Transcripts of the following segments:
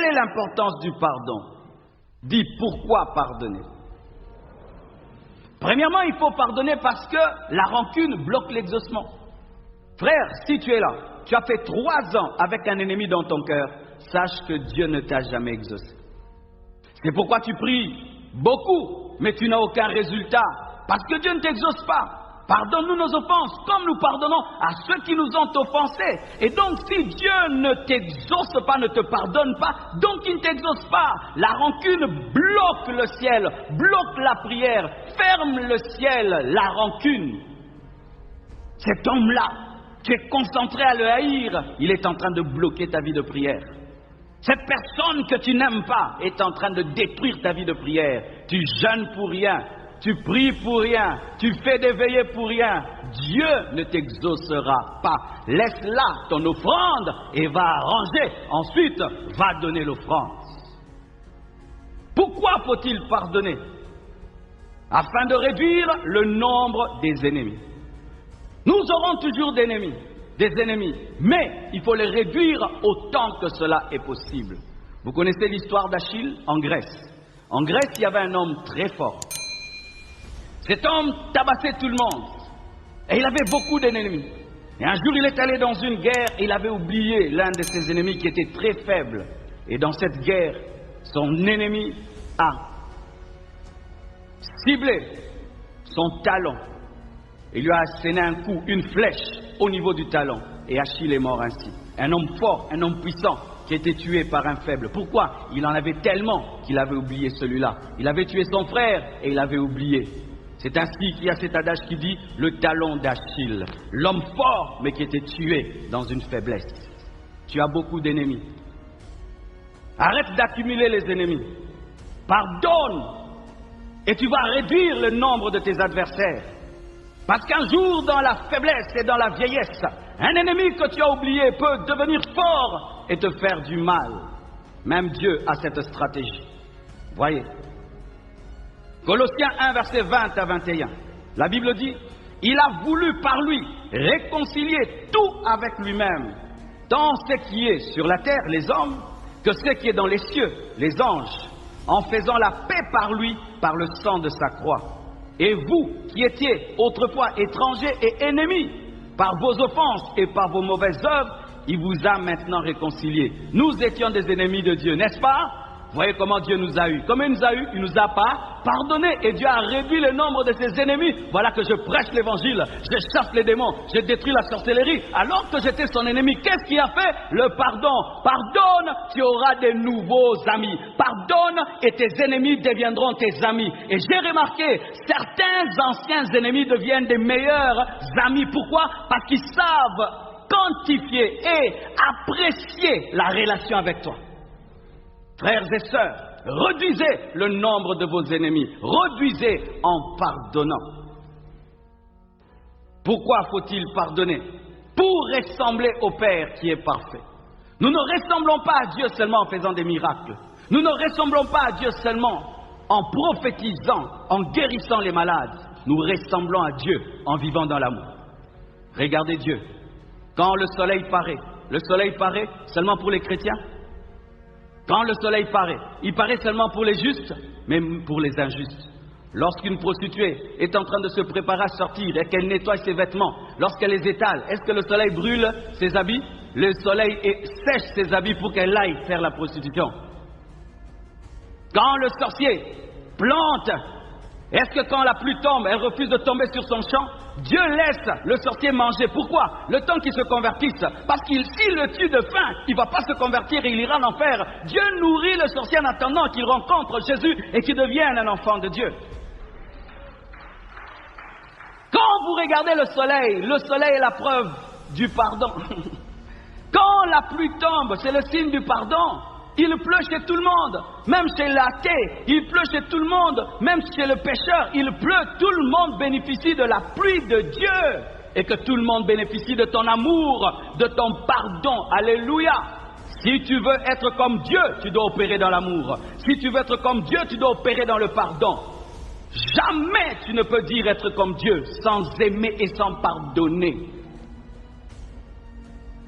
Quelle est l'importance du pardon? Dis pourquoi pardonner? Premièrement, il faut pardonner parce que la rancune bloque l'exaucement. Frère, si tu es là, tu as fait 3 ans avec un ennemi dans ton cœur, sache que Dieu ne t'a jamais exaucé. C'est pourquoi tu pries beaucoup, mais tu n'as aucun résultat, parce que Dieu ne t'exauce pas. Pardonne-nous nos offenses, comme nous pardonnons à ceux qui nous ont offensés. Et donc, si Dieu ne t'exauce pas, ne te pardonne pas, donc il ne t'exauce pas. La rancune bloque le ciel, bloque la prière, ferme le ciel, la rancune. Cet homme-là, tu es concentré à le haïr, il est en train de bloquer ta vie de prière. Cette personne que tu n'aimes pas est en train de détruire ta vie de prière. Tu jeûnes pour rien. Tu pries pour rien, tu fais des veillées pour rien, Dieu ne t'exaucera pas. Laisse là ton offrande et va arranger, ensuite va donner l'offrande. Pourquoi faut-il pardonner? Afin de réduire le nombre des ennemis. Nous aurons toujours des ennemis, mais il faut les réduire autant que cela est possible. Vous connaissez l'histoire d'Achille en Grèce. En Grèce, il y avait un homme très fort. Cet homme tabassait tout le monde. Et il avait beaucoup d'ennemis. Et un jour, il est allé dans une guerre et il avait oublié l'un de ses ennemis qui était très faible. Et dans cette guerre, son ennemi a ciblé son talon. Il lui a asséné un coup, une flèche au niveau du talon. Et Achille est mort ainsi. Un homme fort, un homme puissant qui était tué par un faible. Pourquoi? Il en avait tellement qu'il avait oublié celui-là. Il avait tué son frère et il avait oublié. C'est ainsi qu'il y a cet adage qui dit « le talon d'Achille ». L'homme fort, mais qui était tué dans une faiblesse. Tu as beaucoup d'ennemis. Arrête d'accumuler les ennemis. Pardonne et tu vas réduire le nombre de tes adversaires. Parce qu'un jour, dans la faiblesse et dans la vieillesse, un ennemi que tu as oublié peut devenir fort et te faire du mal. Même Dieu a cette stratégie. Voyez. Colossiens 1, verset 20 à 21. La Bible dit, « Il a voulu par lui réconcilier tout avec lui-même, tant ce qui est sur la terre, les hommes, que ce qui est dans les cieux, les anges, en faisant la paix par lui, par le sang de sa croix. Et vous, qui étiez autrefois étrangers et ennemis, par vos offenses et par vos mauvaises œuvres, il vous a maintenant réconciliés. » Nous étions des ennemis de Dieu, n'est-ce pas? Vous voyez comment Dieu nous a eus. Comment il nous a eus? Il ne nous a pas pardonné. Et Dieu a réduit le nombre de ses ennemis. Voilà que je prêche l'évangile. Je chasse les démons. Je détruis la sorcellerie. Alors que j'étais son ennemi, qu'est-ce qu'il a fait? Le pardon. Pardonne, tu auras des nouveaux amis. Pardonne et tes ennemis deviendront tes amis. Et j'ai remarqué, certains anciens ennemis deviennent des meilleurs amis. Pourquoi? Parce qu'ils savent quantifier et apprécier la relation avec toi. Frères et sœurs, réduisez le nombre de vos ennemis, réduisez en pardonnant. Pourquoi faut-il pardonner? Pour ressembler au Père qui est parfait. Nous ne ressemblons pas à Dieu seulement en faisant des miracles. Nous ne ressemblons pas à Dieu seulement en prophétisant, en guérissant les malades. Nous ressemblons à Dieu en vivant dans l'amour. Regardez Dieu. Quand le soleil paraît seulement pour les chrétiens. Quand le soleil paraît, il paraît seulement pour les justes, mais pour les injustes. Lorsqu'une prostituée est en train de se préparer à sortir et qu'elle nettoie ses vêtements, lorsqu'elle les étale, est-ce que le soleil brûle ses habits? Le soleil sèche ses habits pour qu'elle aille faire la prostitution. Quand le sorcier plante, est-ce que quand la pluie tombe, elle refuse de tomber sur son champ? Dieu laisse le sorcier manger. Pourquoi? Le temps qu'il se convertisse. Parce qu'il s'il le tue de faim, il ne va pas se convertir et il ira en enfer. Dieu nourrit le sorcier en attendant qu'il rencontre Jésus et qu'il devienne un enfant de Dieu. Quand vous regardez le soleil est la preuve du pardon. Quand la pluie tombe, c'est le signe du pardon. Il pleut chez tout le monde, même chez l'athée, il pleut chez tout le monde, même chez le pécheur, il pleut, tout le monde bénéficie de la pluie de Dieu, et que tout le monde bénéficie de ton amour, de ton pardon, alléluia. Si tu veux être comme Dieu, tu dois opérer dans l'amour, si tu veux être comme Dieu, tu dois opérer dans le pardon. Jamais tu ne peux dire être comme Dieu sans aimer et sans pardonner.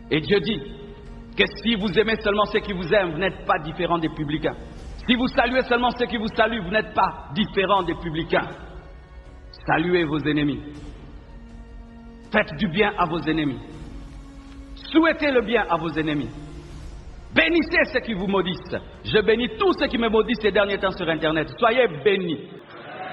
Et Dieu dit, que si vous aimez seulement ceux qui vous aiment, vous n'êtes pas différent des publicains. Si vous saluez seulement ceux qui vous saluent, vous n'êtes pas différent des publicains. Saluez vos ennemis. Faites du bien à vos ennemis. Souhaitez le bien à vos ennemis. Bénissez ceux qui vous maudissent. Je bénis tous ceux qui me maudissent ces derniers temps sur Internet. Soyez bénis.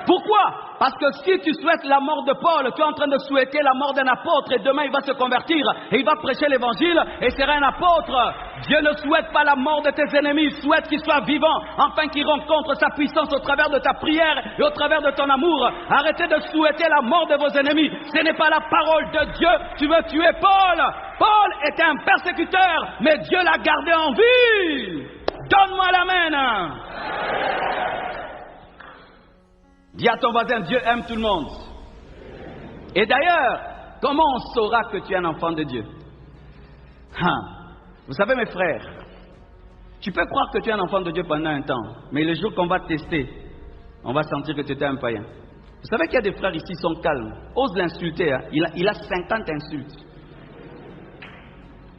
Pourquoi? Parce que si tu souhaites la mort de Paul, tu es en train de souhaiter la mort d'un apôtre et demain il va se convertir et il va prêcher l'évangile et sera un apôtre. Dieu ne souhaite pas la mort de tes ennemis, il souhaite qu'ils soient vivants afin qu'ils rencontrent sa puissance au travers de ta prière et au travers de ton amour. Arrêtez de souhaiter la mort de vos ennemis. Ce n'est pas la parole de Dieu. Tu veux tuer Paul. Paul était un persécuteur, mais Dieu l'a gardé en vie. Donne-moi l'amen. Dis à ton voisin, Dieu aime tout le monde. Et d'ailleurs, comment on saura que tu es un enfant de Dieu? Vous savez mes frères, tu peux croire que tu es un enfant de Dieu pendant un temps, mais le jour qu'on va te tester, on va sentir que tu étais un païen. Vous savez qu'il y a des frères ici qui sont calmes. Ose l'insulter, hein? Il a 50 insultes.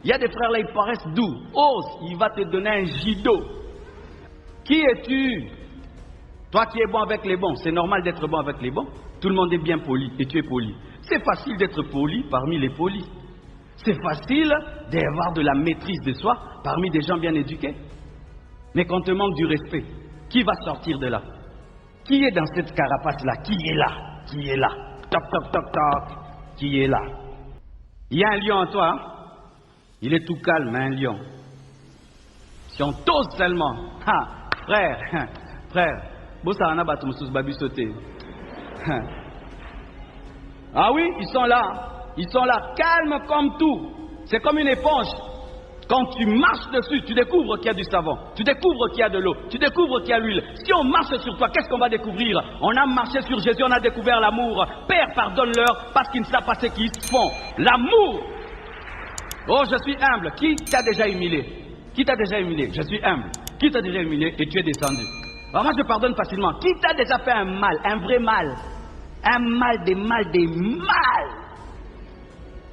Il y a des frères là, ils paraissent doux. Ose, il va te donner un gido. Qui es-tu? Toi qui es bon avec les bons, c'est normal d'être bon avec les bons. Tout le monde est bien poli et tu es poli. C'est facile d'être poli parmi les polis. C'est facile d'avoir de la maîtrise de soi parmi des gens bien éduqués. Mais quand on te manque du respect, qui va sortir de là? Qui est dans cette carapace-là? Qui est là? Qui est là? Toc, toc, toc, toc. Qui est là? Il y a un lion en toi, hein? Il est tout calme, un lion. Si on t'ose seulement, frère, ah oui, ils sont là, calmes comme tout. C'est comme une éponge. Quand tu marches dessus, tu découvres qu'il y a du savon, tu découvres qu'il y a de l'eau, tu découvres qu'il y a l'huile. Si on marche sur toi, qu'est-ce qu'on va découvrir? On a marché sur Jésus, on a découvert l'amour. Père, pardonne-leur parce qu'ils ne savent pas ce qu'ils font. L'amour. Oh, je suis humble. Qui t'a déjà humilié? Qui t'a déjà humilié? Je suis humble. Qui t'a déjà humilié et tu es descendu? Alors moi je pardonne facilement. Qui t'a déjà fait un mal, un vrai mal? Un mal, des mal.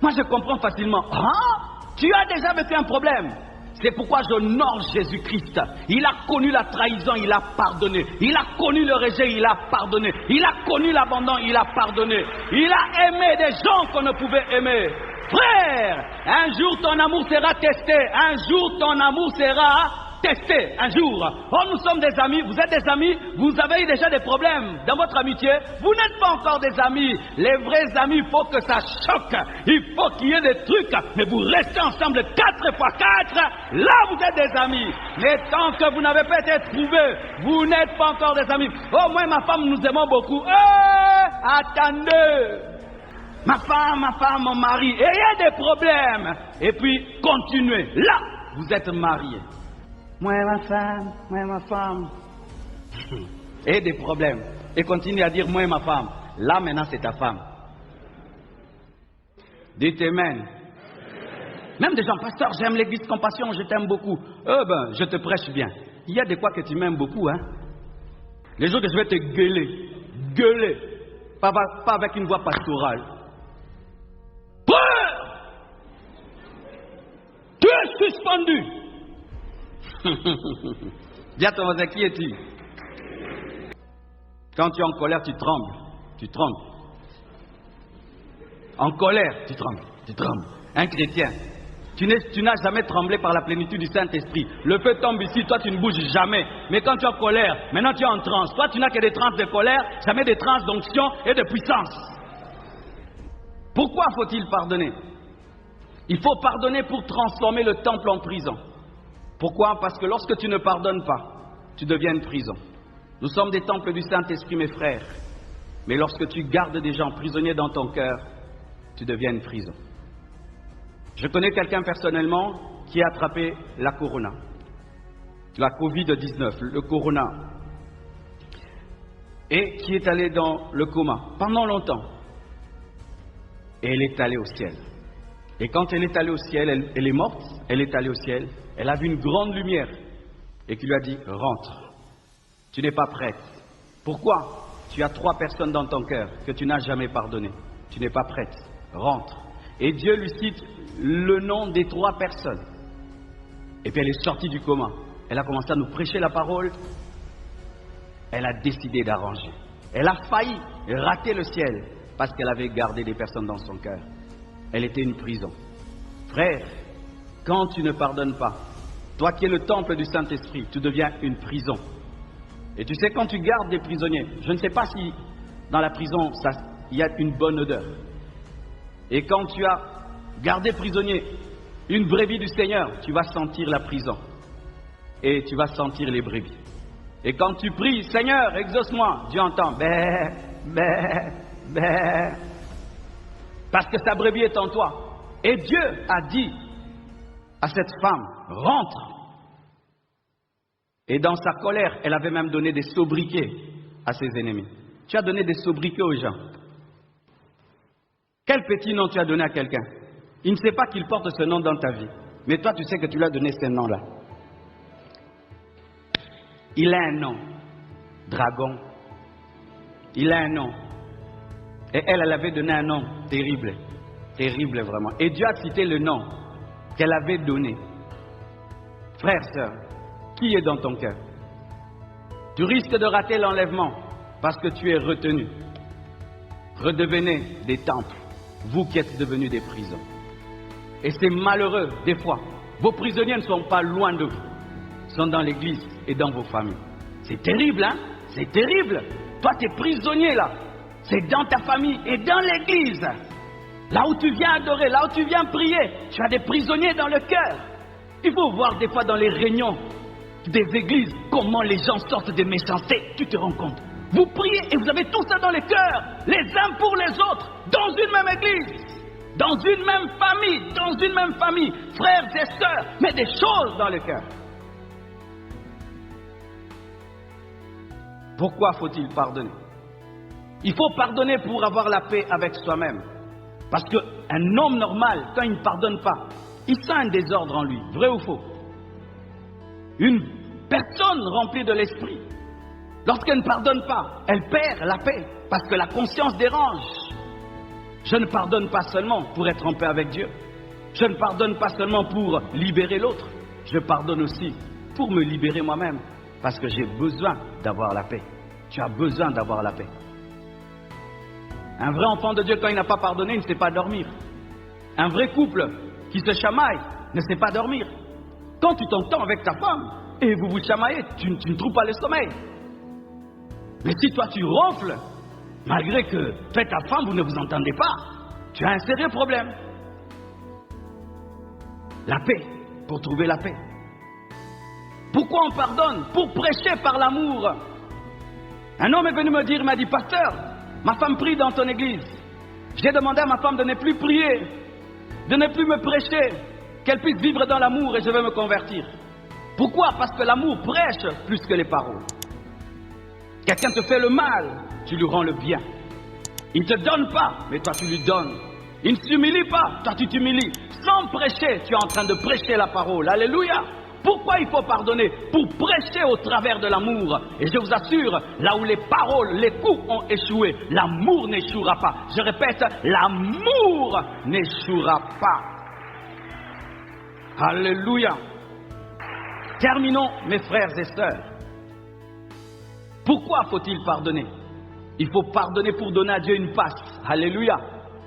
Moi je comprends facilement. Tu as déjà vécu un problème. C'est pourquoi j'honore Jésus-Christ. Il a connu la trahison, il a pardonné. Il a connu le rejet, il a pardonné. Il a connu l'abandon, il a pardonné. Il a aimé des gens qu'on ne pouvait aimer. Frère, un jour ton amour sera testé. Un jour ton amour sera testé. Un jour. Oh, nous sommes des amis. Vous êtes des amis. Vous avez eu déjà des problèmes dans votre amitié. Vous n'êtes pas encore des amis. Les vrais amis, il faut que ça choque. Il faut qu'il y ait des trucs. Mais vous restez ensemble 4 x 4. Là, vous êtes des amis. Mais tant que vous n'avez pas été trouvés, vous n'êtes pas encore des amis. Oh, moi et ma femme, nous aimons beaucoup. Attendez. Ma femme, mon mari. Et il y a des problèmes. Et puis, continuez. Là, vous êtes mariés. Moi et ma femme. Et des problèmes. Et continue à dire moi et ma femme. Là maintenant c'est ta femme. Dites amen. Même des gens, pasteur, j'aime l'église Compassion, je t'aime beaucoup. Je te prêche bien. Il y a des quoi que tu m'aimes beaucoup, hein. Les jours que je vais te gueuler. Pas avec une voix pastorale. Tu es suspendu. Dis à ton voisin, qui es-tu? Quand tu es en colère, tu trembles. Tu trembles. En colère, tu trembles. Un chrétien, tu n'as jamais tremblé par la plénitude du Saint-Esprit. Le feu tombe ici, toi tu ne bouges jamais. Mais quand tu es en colère, maintenant tu es en transe. Toi tu n'as que des transes de colère, jamais des transes d'onction et de puissance. Pourquoi faut-il pardonner? Il faut pardonner pour transformer le temple en prison. Pourquoi? Parce que lorsque tu ne pardonnes pas, tu deviens une prison. Nous sommes des temples du Saint-Esprit, mes frères. Mais lorsque tu gardes des gens prisonniers dans ton cœur, tu deviens une prison. Je connais quelqu'un personnellement qui a attrapé la corona. La Covid-19, le corona. Et qui est allé dans le coma pendant longtemps. Et elle est allée au ciel. Et quand elle est allée au ciel, elle est morte, elle est allée au ciel, elle a vu une grande lumière et qui lui a dit, rentre, tu n'es pas prête. Pourquoi? Tu as 3 personnes dans ton cœur que tu n'as jamais pardonné. Tu n'es pas prête, rentre. Et Dieu lui cite le nom des 3 personnes. Et puis elle est sortie du coma. Elle a commencé à nous prêcher la parole. Elle a décidé d'arranger. Elle a failli rater le ciel parce qu'elle avait gardé des personnes dans son cœur. Elle était une prison. Frère, quand tu ne pardonnes pas, toi qui es le temple du Saint-Esprit, tu deviens une prison. Et tu sais, quand tu gardes des prisonniers, je ne sais pas si dans la prison, il y a une bonne odeur. Et quand tu as gardé prisonnier une brebis du Seigneur, tu vas sentir la prison. Et tu vas sentir les brebis. Et quand tu pries, Seigneur, exauce-moi, Dieu entend, bé, bé, bé. Parce que sa brebis est en toi. Et Dieu a dit à cette femme, rentre. Et dans sa colère, elle avait même donné des sobriquets à ses ennemis. Tu as donné des sobriquets aux gens. Quel petit nom tu as donné à quelqu'un? Il ne sait pas qu'il porte ce nom dans ta vie. Mais toi, tu sais que tu lui as donné ce nom-là. Il a un nom. Dragon. Il a un nom. Et elle avait donné un nom terrible. Terrible vraiment. Et Dieu a cité le nom qu'elle avait donné. Frère, sœur, qui est dans ton cœur? Tu risques de rater l'enlèvement parce que tu es retenu. Redevenez des temples, vous qui êtes devenus des prisons. Et c'est malheureux, des fois. Vos prisonniers ne sont pas loin de vous. Ils sont dans l'église et dans vos familles. C'est terrible, hein? C'est terrible. Toi, tu es prisonnier là. C'est dans ta famille et dans l'église. Là où tu viens adorer, là où tu viens prier, tu as des prisonniers dans le cœur. Il faut voir des fois dans les réunions des églises comment les gens sortent des méchancetés. Tu te rends compte? Vous priez et vous avez tout ça dans le cœur, les uns pour les autres, dans une même église, dans une même famille, frères et sœurs, mais des choses dans le cœur. Pourquoi faut-il pardonner? Il faut pardonner pour avoir la paix avec soi-même. Parce qu'un homme normal, quand il ne pardonne pas, il sent un désordre en lui, vrai ou faux? Une personne remplie de l'esprit, lorsqu'elle ne pardonne pas, elle perd la paix, parce que la conscience dérange. Je ne pardonne pas seulement pour être en paix avec Dieu. Je ne pardonne pas seulement pour libérer l'autre. Je pardonne aussi pour me libérer moi-même, parce que j'ai besoin d'avoir la paix. Tu as besoin d'avoir la paix. Un vrai enfant de Dieu, quand il n'a pas pardonné, il ne sait pas dormir. Un vrai couple qui se chamaille ne sait pas dormir. Quand tu t'entends avec ta femme et vous vous chamaillez, tu ne trouves pas le sommeil. Mais si toi tu ronfles, malgré que toi et ta femme, vous ne vous entendez pas, tu as un sérieux problème. La paix, pour trouver la paix. Pourquoi on pardonne? Pour prêcher par l'amour. Un homme est venu me dire, il m'a dit, pasteur, ma femme prie dans ton église. J'ai demandé à ma femme de ne plus prier, de ne plus me prêcher, qu'elle puisse vivre dans l'amour et je vais me convertir. Pourquoi? Parce que l'amour prêche plus que les paroles. Quelqu'un te fait le mal, tu lui rends le bien. Il ne te donne pas, mais toi tu lui donnes. Il ne s'humilie pas, toi tu t'humilies. Sans prêcher, tu es en train de prêcher la parole. Alléluia! Pourquoi il faut pardonner? Pour prêcher au travers de l'amour. Et je vous assure, là où les paroles, les coups ont échoué, l'amour n'échouera pas. Je répète, l'amour n'échouera pas. Alléluia. Terminons, mes frères et sœurs. Pourquoi faut-il pardonner? Il faut pardonner pour donner à Dieu une passe. Alléluia.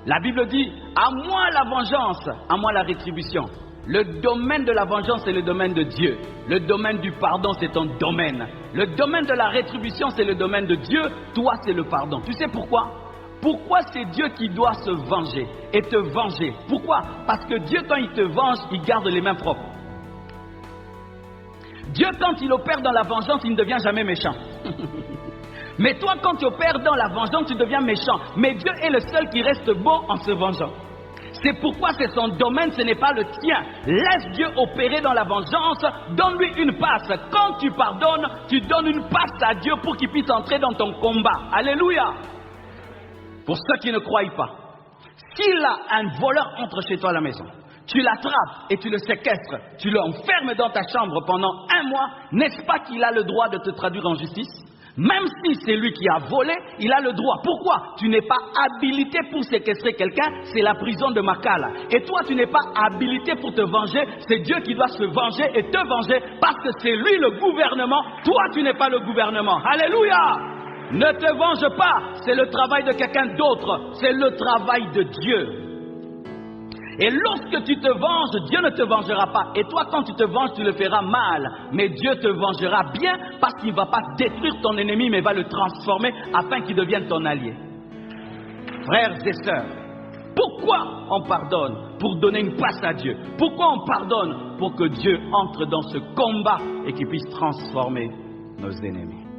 La Bible dit, à moi la vengeance, à moi la rétribution. Le domaine de la vengeance, c'est le domaine de Dieu. Le domaine du pardon, c'est ton domaine. Le domaine de la rétribution, c'est le domaine de Dieu. Toi, c'est le pardon. Tu sais pourquoi? Pourquoi c'est Dieu qui doit se venger et te venger? Pourquoi? Parce que Dieu, quand il te venge, il garde les mains propres. Dieu, quand il opère dans la vengeance, il ne devient jamais méchant. Mais toi, quand tu opères dans la vengeance, tu deviens méchant. Mais Dieu est le seul qui reste bon en se vengeant. C'est pourquoi c'est son domaine, ce n'est pas le tien. Laisse Dieu opérer dans la vengeance, donne-lui une passe. Quand tu pardonnes, tu donnes une passe à Dieu pour qu'il puisse entrer dans ton combat. Alléluia. Pour ceux qui ne croient pas, s'il a un voleur entre chez toi à la maison, tu l'attrapes et tu le séquestres, tu l'enfermes dans ta chambre pendant 1 mois, n'est-ce pas qu'il a le droit de te traduire en justice? Même si c'est lui qui a volé, il a le droit. Pourquoi? Tu n'es pas habilité pour séquestrer quelqu'un, c'est la prison de Makala. Et toi, tu n'es pas habilité pour te venger, c'est Dieu qui doit se venger et te venger parce que c'est lui le gouvernement, toi tu n'es pas le gouvernement. Alléluia! Ne te venge pas, c'est le travail de quelqu'un d'autre, c'est le travail de Dieu. Et lorsque tu te venges, Dieu ne te vengera pas. Et toi, quand tu te venges, tu le feras mal. Mais Dieu te vengera bien parce qu'il ne va pas détruire ton ennemi, mais va le transformer afin qu'il devienne ton allié. Frères et sœurs, pourquoi on pardonne? Pour donner une place à Dieu. Pourquoi on pardonne? Pour que Dieu entre dans ce combat et qu'il puisse transformer nos ennemis.